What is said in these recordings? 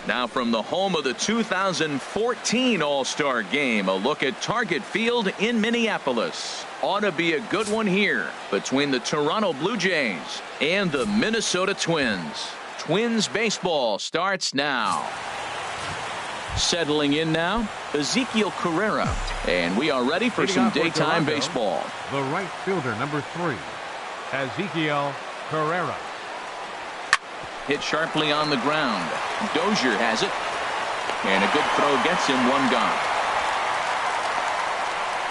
Now from the home of the 2014 All-Star Game, a look at Target Field in Minneapolis. Ought to be a good one here between the Toronto Blue Jays and the Minnesota Twins. Twins baseball starts now. Settling in now, Ezekiel Carrera. And we are ready for some daytime baseball. The right fielder, number 3, Ezekiel Carrera. Hit sharply on the ground. Dozier has it. And a good throw gets him, one gone.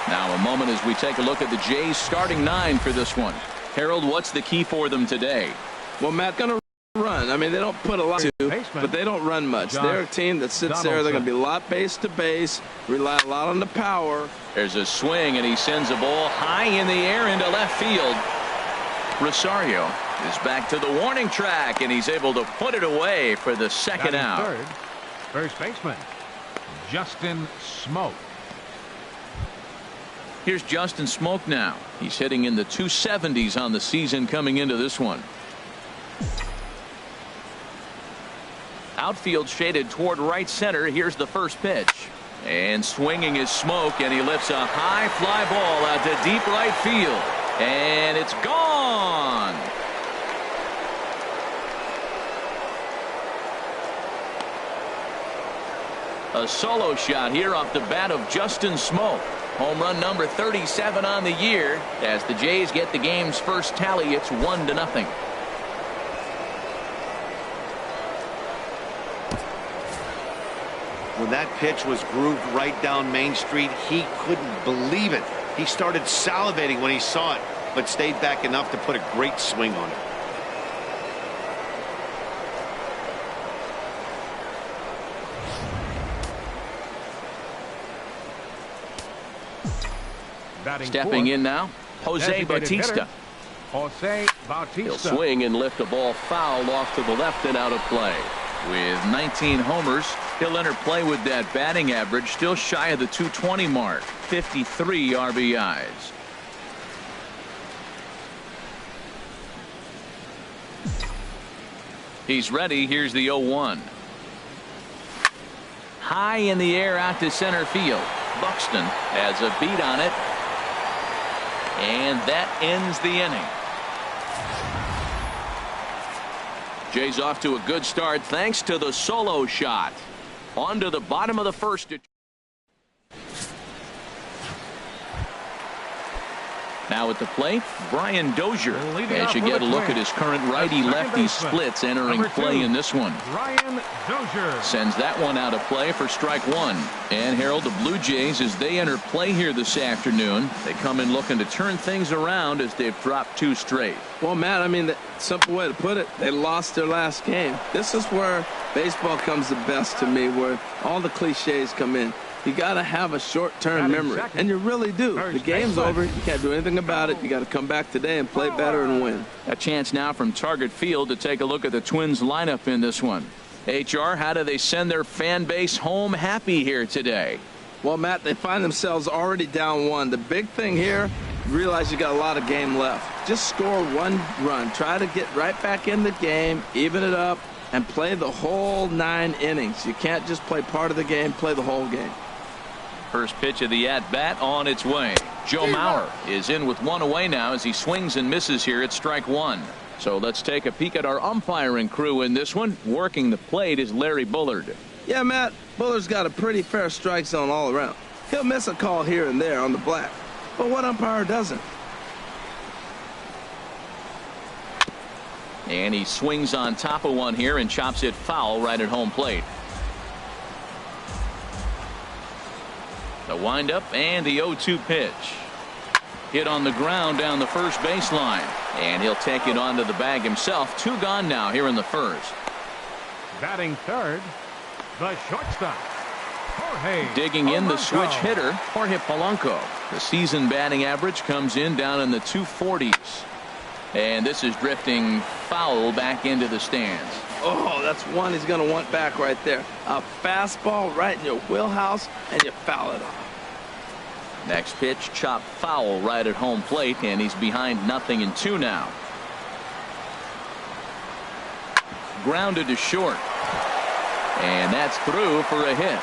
Now a moment as we take a look at the Jays starting 9 for this one. Harold, what's the key for them today? Well, Matt, going to run. I mean, they don't put a lot to, but they don't run much. They're a team that sits there. They're going to be a lot base to base, rely a lot on the power. There's a swing, and he sends a ball high in the air into left field. Rosario is back to the warning track, and he's able to put it away for the second out. Third, first baseman, Justin Smoke. Here's Justin Smoke now. He's hitting in the 270s on the season coming into this one. Outfield shaded toward right center. Here's the first pitch. And swinging is Smoke, and he lifts a high fly ball out to deep right field. And it's gone. A solo shot here off the bat of Justin Smoke. Home run number 37 on the year. As the Jays get the game's first tally, it's 1-0. When that pitch was grooved right down Main Street, he couldn't believe it. He started salivating when he saw it, but stayed back enough to put a great swing on it. Stepping in now, Jose Bautista. Jose Bautista. He'll swing and lift a ball foul off to the left and out of play. With 19 homers, he'll enter play with that batting average still shy of the 220 mark. 53 RBIs. He's ready. Here's the 0-1. High in the air out to center field. Buxton has a beat on it. And that ends the inning. Jays off to a good start thanks to the solo shot. On to the bottom of the first. Now at the plate, Brian Dozier. As you get a look at his current righty-lefty splits entering play in this one. Brian Dozier sends that one out of play for strike one. And Harold, the Blue Jays, as they enter play here this afternoon, they come in looking to turn things around as they've dropped 2 straight. Well, Matt, I mean, the simple way to put it, they lost their last game. This is where baseball comes the best to me, where all the cliches come in. You got to have a short-term memory, and you really do. The game's over. You can't do anything about it. You got to come back today and play better and win. A chance now from Target Field to take a look at the Twins lineup in this one. HR, how do they send their fan base home happy here today? Well, Matt, they find themselves already down 1. The big thing here, realize you got a lot of game left. Just score 1 run. Try to get right back in the game, even it up, and play the whole 9 innings. You can't just play part of the game, play the whole game. First pitch of the at-bat on its way. Joe Mauer is in with 1 away now as he swings and misses here at strike 1. So let's take a peek at our umpiring crew in this one. Working the plate is Larry Bullard. Yeah, Matt, Bullard's got a pretty fair strike zone all around. He'll miss a call here and there on the black, but what umpire doesn't? And he swings on top of one here and chops it foul right at home plate. The windup and the 0-2 pitch. Hit on the ground down the first baseline. And he'll take it onto the bag himself. 2 gone now here in the first. Batting third, the shortstop, Jorge Digging in the Polanco. switch hitter, Jorge Polanco. The season batting average comes in down in the 240s. And this is drifting foul back into the stands. Oh, that's one he's going to want back right there. A fastball right in your wheelhouse, and you foul it off. Next pitch, chopped foul right at home plate, and he's behind 0-2 now. Grounded to short. And that's through for a hit.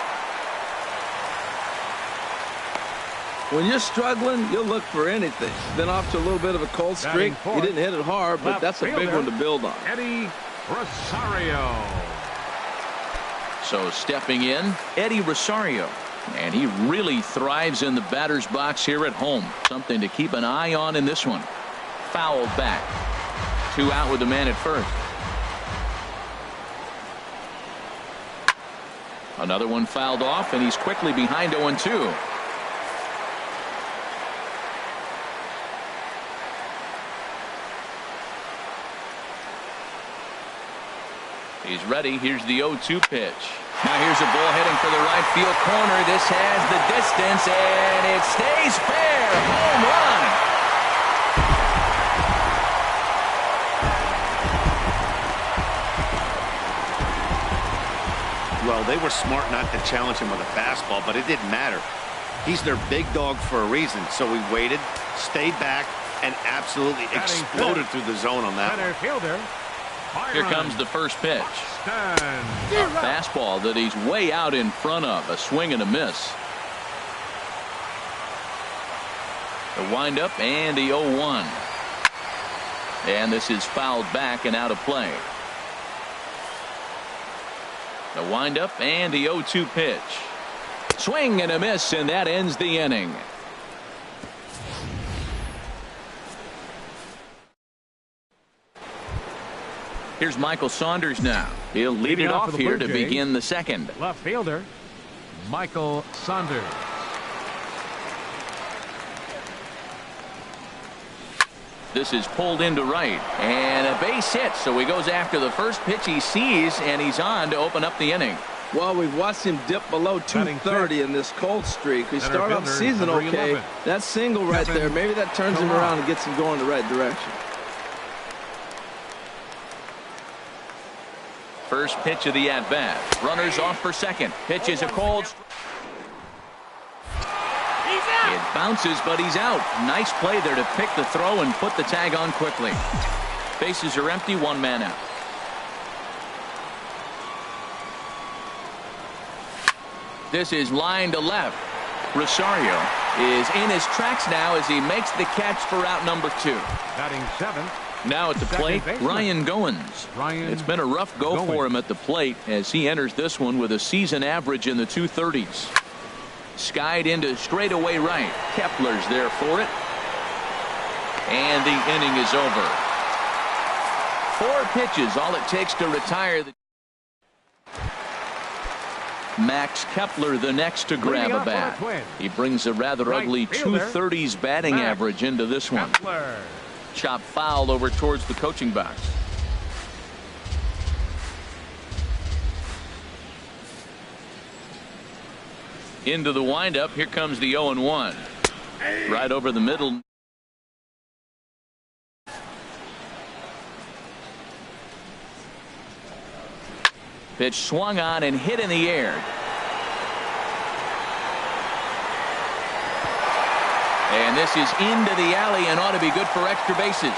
When you're struggling, you'll look for anything. Been off to a little bit of a cold streak. He didn't hit it hard, but that's a big one to build on. Eddie Rosario. So stepping in, Eddie Rosario. And he really thrives in the batter's box here at home. Something to keep an eye on in this one. Fouled back. 2 out with the man at first. Another one fouled off, and he's quickly behind 0-2. He's ready. Here's the 0-2 pitch. Now here's a ball heading for the right field corner. This has the distance, and it stays fair. Home run. Well, they were smart not to challenge him with a fastball, but it didn't matter. He's their big dog for a reason, so he waited, stayed back, and absolutely exploded through the zone on that one. Fielder. Here comes the first pitch. A fastball that he's way out in front of. A swing and a miss. The windup and the 0-1. And this is fouled back and out of play. The windup and the 0-2 pitch. Swing and a miss, and that ends the inning. Here's Michael Saunders now. He'll lead it off here to begin the second. Left fielder, Michael Saunders. This is pulled into right. And a base hit. So he goes after the first pitch he sees, and he's on to open up the inning. Well, we've watched him dip below 230 in this cold streak. He started off the season okay. That single right there, maybe that turns him around and gets him going the right direction. First pitch of the at-bat. Runners off for second. Pitch is a cold. It bounces, but he's out. Nice play there to pick the throw and put the tag on quickly. Bases are empty, 1 man out. This is line to left. Rosario is in his tracks now as he makes the catch for out number 2. Batting 7th. Now at the plate, Ryan Goins. It's been a rough go for him at the plate as he enters this one with a season average in the 230s. Skied into straightaway right. Kepler's there for it. And the inning is over. 4 pitches, all it takes to retire the Max Kepler the next to grab a bat. He brings a rather ugly 230s batting average into this one. Chop foul over towards the coaching box. Into the windup. Here comes the 0-1. Right over the middle. Pitch swung on and hit in the air. And this is into the alley and ought to be good for extra bases.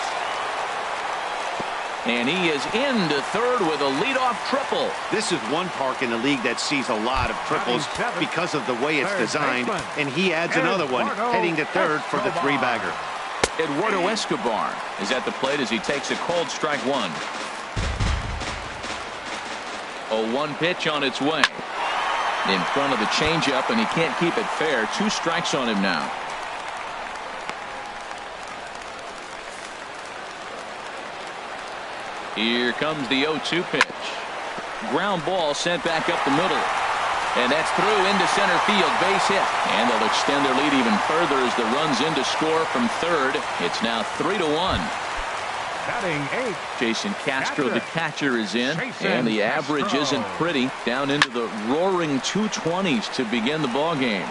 And he is into third with a leadoff triple. This is one park in the league that sees a lot of triples because of the way it's designed, and he adds another one heading to third for the 3-bagger. Eduardo Escobar is at the plate as he takes a cold strike 1. A 1 pitch on its way. In front of the changeup, and he can't keep it fair. 2 strikes on him now. Here comes the 0-2 pitch. Ground ball sent back up the middle. And that's through into center field. Base hit. And they'll extend their lead even further as the run's in to score from third. It's now 3-1. Batting 8. Jason Castro, the catcher, is in. And the average isn't pretty. Down into the roaring 220s to begin the ball game.